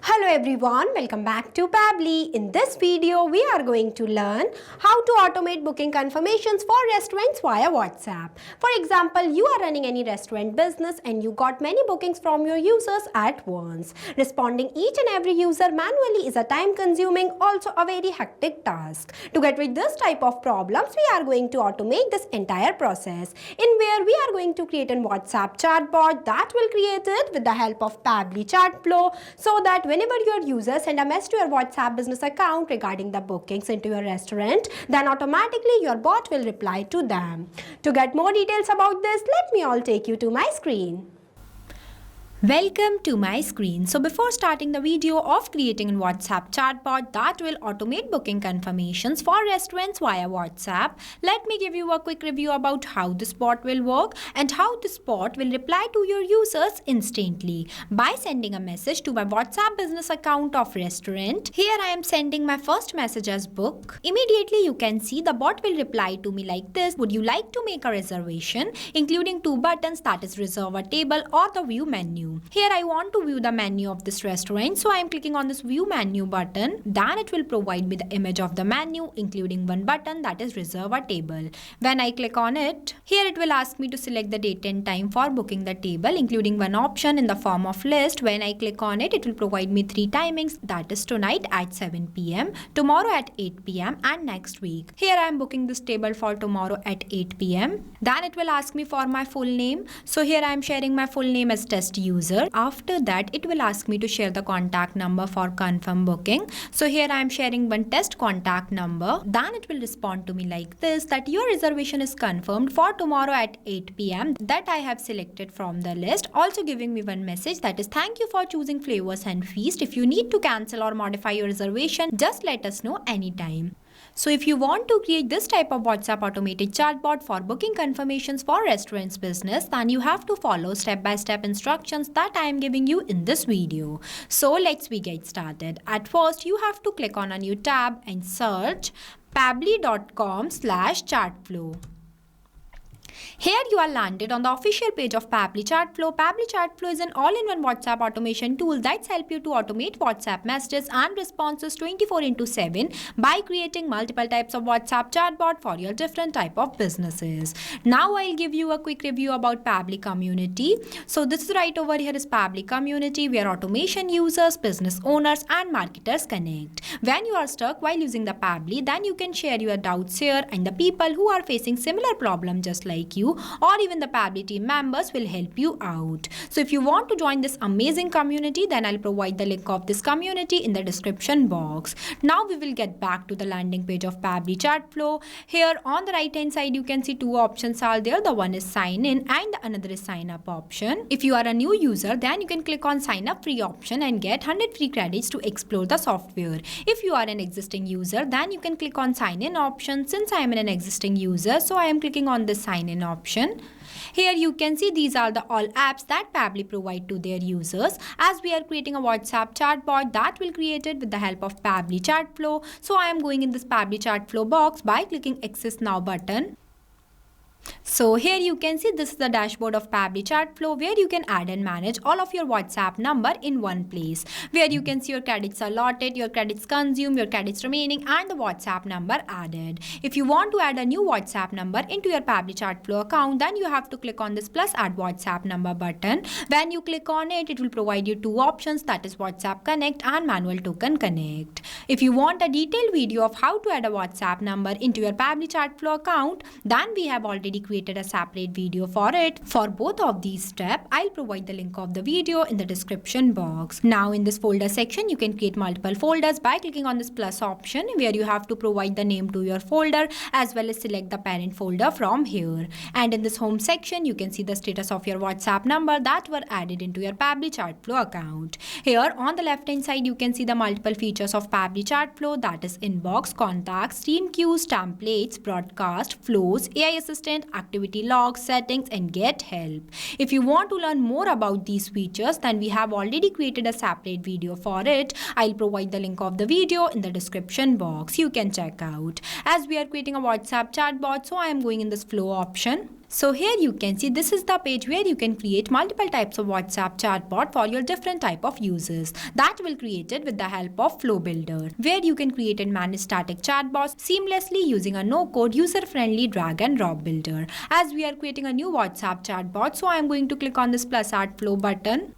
Hello everyone, welcome back to Pabbly. In this video, we are going to learn how to automate booking confirmations for restaurants via WhatsApp. For example, you are running any restaurant business and you got many bookings from your users at once. Responding each and every user manually is a time-consuming, also a very hectic task. To get rid of this type of problems, we are going to automate this entire process, in where we are going to create a WhatsApp chatbot that will create it with the help of Pabbly Chatflow, so that whenever your users send a message to your WhatsApp business account regarding the bookings into your restaurant, then automatically your bot will reply to them. To get more details about this, let me all take you to my screen. Welcome to my screen. So before starting the video of creating a WhatsApp chatbot that will automate booking confirmations for restaurants via WhatsApp, let me give you a quick review about how this bot will work and how this bot will reply to your users instantly by sending a message to my WhatsApp business account of restaurant. Here I am sending my first message as book. Immediately you can see the bot will reply to me like this: would you like to make a reservation, including two buttons, that is reserve a table or the view menu. Here I want to view the menu of this restaurant, so I am clicking on this view menu button. Then it will provide me the image of the menu, including one button, that is reserve a table. When I click on it, here it will ask me to select the date and time for booking the table, including one option in the form of list. When I click on it, it will provide me three timings, that is tonight at 7 p.m, tomorrow at 8 p.m, and next week. Here I am booking this table for tomorrow at 8 p.m. Then it will ask me for my full name. So here I am sharing my full name as test user. After that, it will ask me to share the contact number for confirm booking. So here I am sharing one test contact number. Then it will respond to me like this, that your reservation is confirmed for tomorrow at 8 p.m. that I have selected from the list. Also giving me one message, that is thank you for choosing Flavors and Feast. If you need to cancel or modify your reservation, just let us know anytime. So if you want to create this type of WhatsApp automated chatbot for booking confirmations for restaurants business, then you have to follow step-by-step instructions that I am giving you in this video. So let's get started. At first, you have to click on a new tab and search pabbly.com/chatflow. Here you are landed on the official page of Pabbly Chatflow. Pabbly Chatflow is an all-in-one WhatsApp automation tool that's help you to automate WhatsApp messages and responses 24/7 by creating multiple types of WhatsApp chatbot for your different type of businesses. Now I'll give you a quick review about Pabbly community. So this is right over here is Pabbly community, where automation users, business owners and marketers connect. When you are stuck while using the Pabbly, then you can share your doubts here, and the people who are facing similar problem just like you, or even the Pabbly team members will help you out. So if you want to join this amazing community, then I'll provide the link of this community in the description box. Now we will get back to the landing page of Pabbly Chatflow. Here on the right hand side, you can see two options are there. The one is sign in and another is sign up option. If you are a new user, then you can click on sign up free option and get 100 free credits to explore the software. If you are an existing user, then you can click on sign in option. Since I am an existing user, so I am clicking on the sign in option. Here you can see these are the all apps that Pabbly provide to their users, as we are creating a WhatsApp chatbot that will create it with the help of Pabbly Chatflow. So I am going in this Pabbly Chatflow box by clicking Access Now button. So here you can see this is the dashboard of Pabbly Chatflow, where you can add and manage all of your WhatsApp number in one place, where you can see your credits allotted, your credits consumed, your credits remaining, and the WhatsApp number added. If you want to add a new WhatsApp number into your Pabbly Chatflow account, then you have to click on this plus add WhatsApp number button. When you click on it, it will provide you two options, that is WhatsApp Connect and Manual Token Connect. If you want a detailed video of how to add a WhatsApp number into your Pabbly Chatflow account, then we have already created a separate video for it. For both of these steps, I'll provide the link of the video in the description box. Now in this folder section, you can create multiple folders by clicking on this plus option, where you have to provide the name to your folder as well as select the parent folder from here. And in this home section, you can see the status of your WhatsApp number that were added into your Pabbly Chatflow account. Here on the left hand side, you can see the multiple features of Pabbly Chatflow, that is inbox, contacts, team queues, templates, broadcast, flows, AI assistant, activity logs, settings, and get help. If you want to learn more about these features, then we have already created a separate video for it. I'll provide the link of the video in the description box. You can check out. As we are creating a WhatsApp chatbot, so I am going in this flow option. So here you can see this is the page where you can create multiple types of WhatsApp chatbot for your different type of users. That will create it with the help of Flow Builder, where you can create and manage static chatbots seamlessly using a no-code user-friendly drag and drop builder. As we are creating a new WhatsApp chatbot, so I am going to click on this plus add flow button.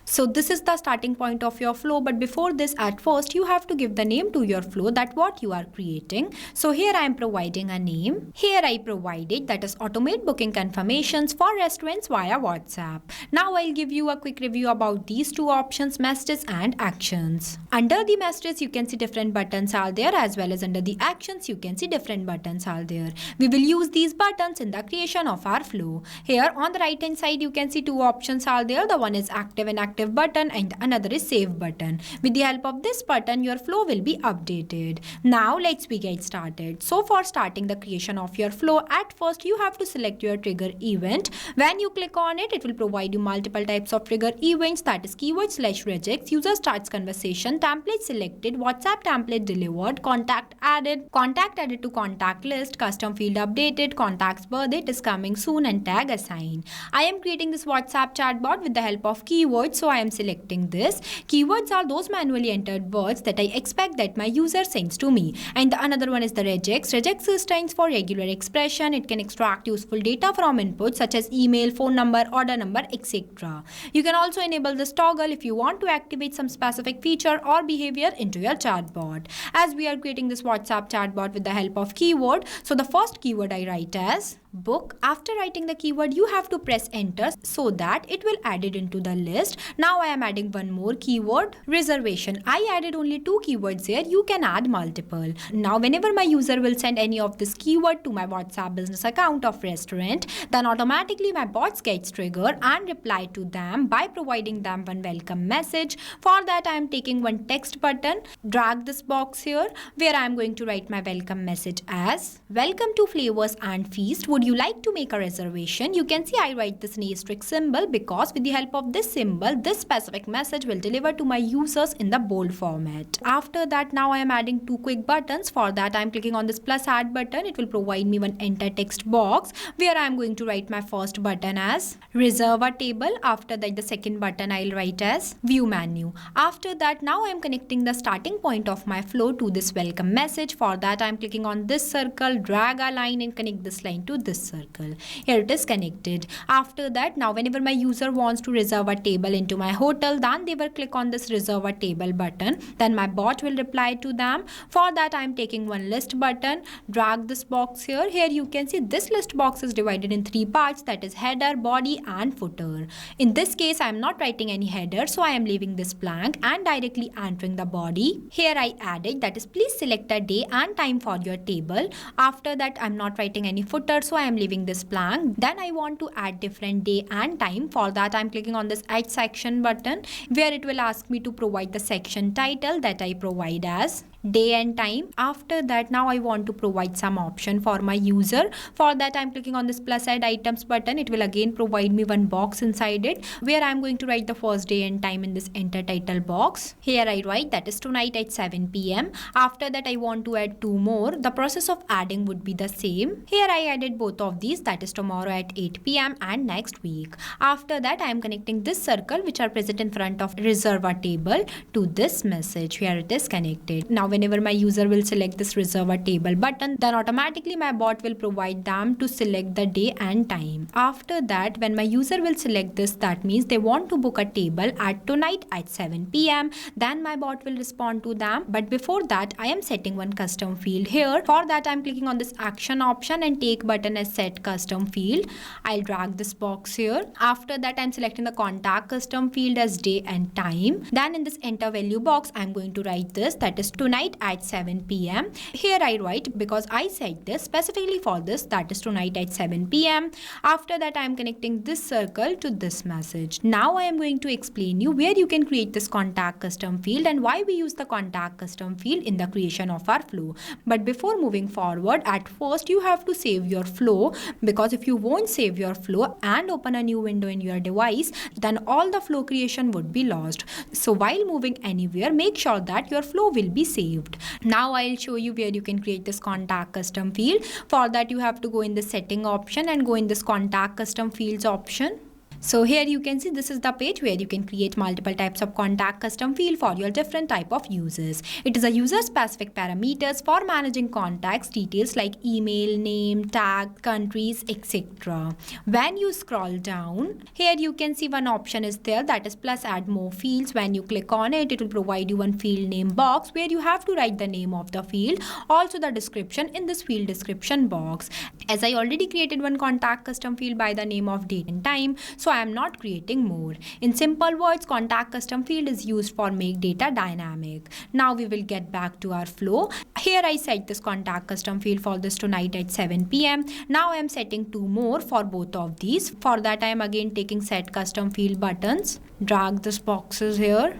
So this is the starting point of your flow, but before this, at first you have to give the name to your flow, that what you are creating. So here I am providing a name. Here I provided, that is automate booking confirmations for restaurants via WhatsApp. Now I'll give you a quick review about these two options, messages and actions. Under the messages you can see different buttons are there, as well as under the actions you can see different buttons are there. We will use these buttons in the creation of our flow. Here on the right hand side you can see two options are there. The one is active and active button and another is save button. With the help of this button your flow will be updated. Now let's get started. So for starting the creation of your flow, at first you have to select your trigger event. When you click on it, it will provide you multiple types of trigger events, that is keyword / regex, user starts conversation, template selected, WhatsApp template delivered, contact added to contact list, custom field updated, contact's birth date is coming soon, and tag assigned. I am creating this WhatsApp chatbot with the help of keywords, so I am selecting this. Keywords are those manually entered words that I expect that my user sends to me. And the another one is the regex. Regex stands for regular expression. It can extract useful data from inputs such as email, phone number, order number, etc. You can also enable this toggle if you want to activate some specific feature or behavior into your chatbot. As we are creating this WhatsApp chatbot with the help of keyword, so the first keyword I write as book. After writing the keyword, you have to press enter so that it will add it into the list. Now I am adding one more keyword, reservation. I added only two keywords here. You can add multiple. Now whenever my user will send any of this keyword to my WhatsApp business account of restaurant, then automatically my bots gets triggered and reply to them by providing them one welcome message. For that I am taking one text button, drag this box here where I am going to write my welcome message as welcome to Flavors and Feast. Would you like to make a reservation? You can see I write this asterisk symbol because with the help of this symbol, this specific message will deliver to my users in the bold format. After that, now I am adding two quick buttons. For that, I am clicking on this plus add button. It will provide me one enter text box where I am going to write my first button as reserve a table. After that, the second button I will write as view menu. After that, now I am connecting the starting point of my flow to this welcome message. For that, I am clicking on this circle, drag a line and connect this line to this circle. Here it is connected. After that, now whenever my user wants to reserve a table into my hotel, then they will click on this reserve a table button. Then my bot will reply to them. For that, I am taking one list button, drag this box here. Here you can see this list box is divided in three parts, that is header, body and footer. In this case, I am not writing any header, so I am leaving this blank and directly entering the body. Here I added, that is please select a day and time for your table. After that, I am not writing any footer, so I am leaving this blank. Then I want to add different day and time. For that, I am clicking on this add section button where it will ask me to provide the section title that I provide as day and time. After that, now I want to provide some option for my user. For that, I am clicking on this plus add items button. It will again provide me one box inside it where I am going to write the first day and time in this enter title box. Here I write that is tonight at 7 p.m. After that, I want to add two more. The process of adding would be the same. Here I added both of these, that is tomorrow at 8 p.m. and next week. After that, I am connecting this circle which are present in front of reserve a table to this message. Here it is connected. Now whenever my user will select this reserve a table button, then automatically my bot will provide them to select the day and time. After that, when my user will select this, that means they want to book a table at tonight at 7 p.m. Then my bot will respond to them. But before that, I am setting one custom field here. For that, I am clicking on this action option and take button as set custom field. I'll drag this box here. After that, I am selecting the contact custom field as day and time. Then in this enter value box, I am going to write this, that is tonight at 7 p.m. Here I write because I set this specifically for this, that is tonight at 7 p.m. After that, I am connecting this circle to this message. Now I am going to explain you where you can create this contact custom field and why we use the contact custom field in the creation of our flow. But before moving forward, at first you have to save your flow, because if you won't save your flow and open a new window in your device, then all the flow creation would be lost. So while moving anywhere, make sure that your flow will be saved. saved. Now I'll show you where you can create this contact custom field. For that you have to go in the setting option and go in this contact custom fields option. So here you can see this is the page where you can create multiple types of contact custom field for your different type of users. It is a user specific parameters for managing contacts details like email, name, tag, countries, etc. When you scroll down, here you can see one option is there, that is plus add more fields. When you click on it, it will provide you one field name box where you have to write the name of the field, also the description in this field description box. As I already created one contact custom field by the name of date and time, so I am not creating more. In simple words, contact custom field is used for make data dynamic. Now we will get back to our flow. Here I set this contact custom field for this tonight at 7 p.m. Now I am setting 2 more for both of these. For that I am again taking set custom field buttons, drag this boxes here,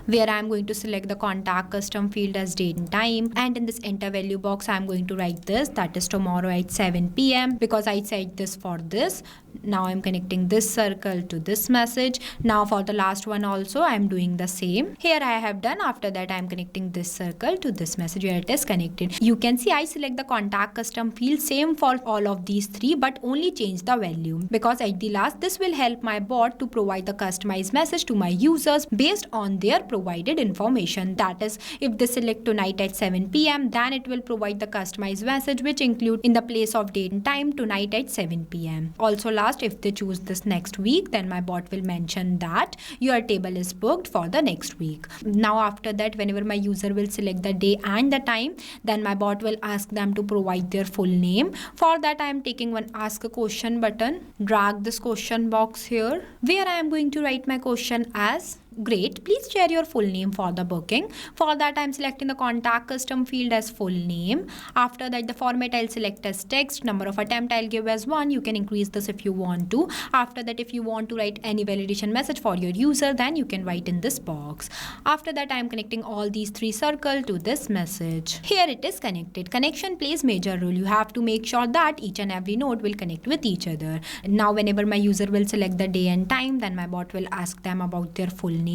where I am going to select the contact custom field as date and time, and in this enter value box I am going to write this, that is tomorrow at 7 p.m. because I set this for this. Now I am connecting this circle to this message. Now for the last one also I am doing the same. Here I have done. After that I am connecting this circle to this message where it is connected. You can see I select the contact custom field same for all of these 3, but only change the value, because at the last this will help my bot to provide the customized message to my users based on their provided information. That is, if they select tonight at 7 p.m. then it will provide the customized message which include in the place of date and time tonight at 7 p.m. Also last, if they choose this next week, then my bot will mention that your table is booked for the next week. Now after that, whenever my user will select the day and the time, then my bot will ask them to provide their full name. For that I am taking one ask a question button, drag this question box here, where I am going to write my question as great, please share your full name for the booking. For that I am selecting the contact custom field as full name. After that the format I'll select as text, number of attempt I'll give as 1. You can increase this if you want to. After that, if you want to write any validation message for your user, then you can write in this box. After that I am connecting all these 3 circles to this message. Here it is connected. Connection plays major role. You have to make sure that each and every node will connect with each other. Now whenever my user will select the day and time, then my bot will ask them about their full name.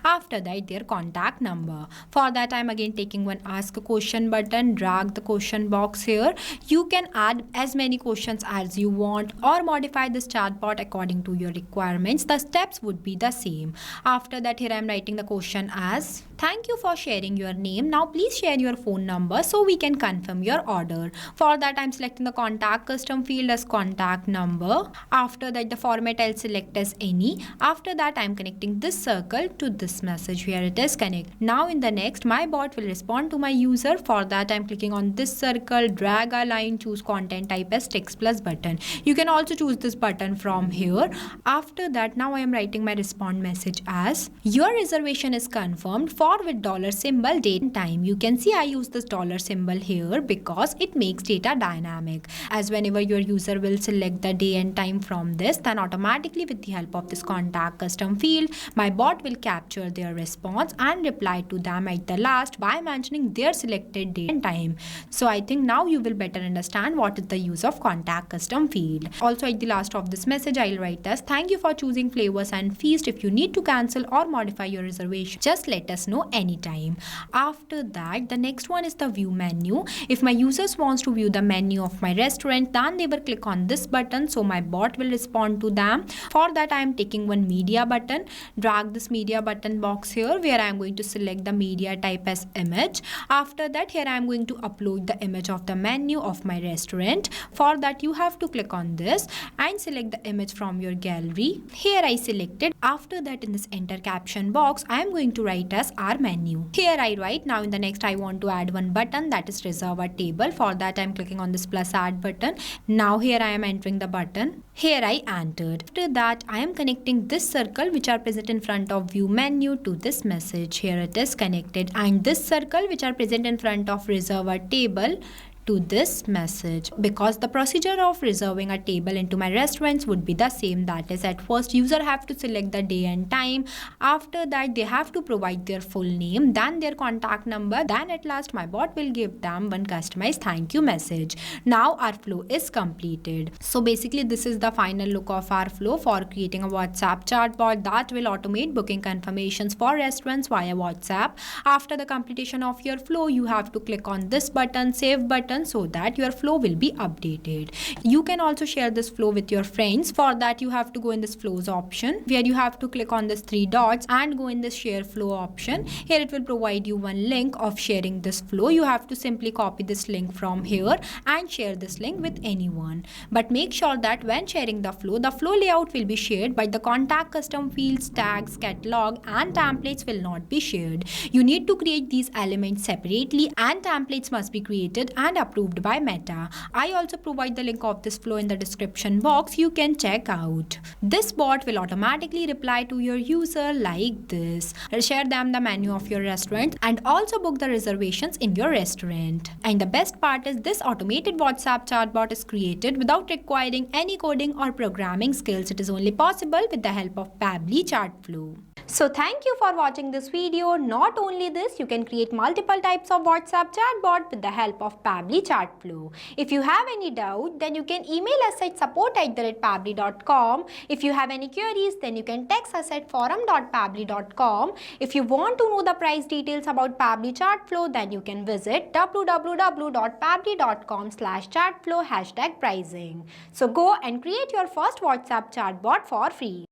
After that their contact number. For that I am again taking one ask a question button, drag the question box here. You can add as many questions as you want or modify this chatbot according to your requirements. The steps would be the same. After that here I am writing the question as thank you for sharing your name. Now please share your phone number so we can confirm your order. For that I am selecting the contact custom field as contact number. After that the format I'll select as any. After that I am connecting this circle to this message where it is connect. Now in the next my bot will respond to my user. For that I am clicking on this circle, drag a line, choose content type as text plus button. You can also choose this button from here. After that now I am writing my respond message as your reservation is confirmed for with dollar symbol date and time. You can see I use this dollar symbol here because it makes data dynamic, as whenever your user will select the day and time from this, then automatically with the help of this contact custom field my bot will capture their response and reply to them at the last by mentioning their selected date and time. So I think now you will better understand what is the use of contact custom field. Also at the last of this message I'll write as thank you for choosing Flavors and Feast. If you need to cancel or modify your reservation, just let us know anytime. After that the next one is the view menu. If my users wants to view the menu of my restaurant, then they will click on this button, so my bot will respond to them. For that I am taking one media button, drag this media button box here where I am going to select the media type as image. After that here I am going to upload the image of the menu of my restaurant. For that you have to click on this and select the image from your gallery. Here I selected. After that in this enter caption box I am going to write as our menu. Here I write. Now in the next I want to add one button, that is reserve a table. For that I am clicking on this plus add button. Now here I am entering the button. Here I entered. After that I am connecting this circle which are present in front of view menu to this message. Here it is connected, and this circle which are present in front of reserve a table to this message, because the procedure of reserving a table into my restaurants would be the same. That is, at first user have to select the day and time, after that they have to provide their full name, then their contact number, then at last my bot will give them one customized thank you message. Now our flow is completed. So basically this is the final look of our flow for creating a WhatsApp chatbot that will automate booking confirmations for restaurants via WhatsApp. After the completion of your flow, you have to click on this button, save button, so that your flow will be updated. You can also share this flow with your friends. For that you have to go in this flows option, where you have to click on this three dots and go in this share flow option. Here it will provide you one link of sharing this flow. You have to simply copy this link from here and share this link with anyone. But make sure that when sharing the flow layout will be shared, but the contact custom fields, tags, catalog and templates will not be shared. You need to create these elements separately, and templates must be created and approved by Meta. I also provide the link of this flow in the description box. You can check out. This bot will automatically reply to your user like this. Share them the menu of your restaurant and also book the reservations in your restaurant. And the best part is this automated WhatsApp chatbot is created without requiring any coding or programming skills. It is only possible with the help of Pabbly Chatflow. So thank you for watching this video. Not only this, you can create multiple types of WhatsApp chatbot with the help of Pabbly Chatflow. If you have any doubt, then you can email us at support@pabbly.com. If you have any queries, then you can text us at forum.pabbly.com. If you want to know the price details about Pabbly Chatflow, then you can visit www.pabbly.com/chatflow #pricing. So go and create your first WhatsApp chatbot for free.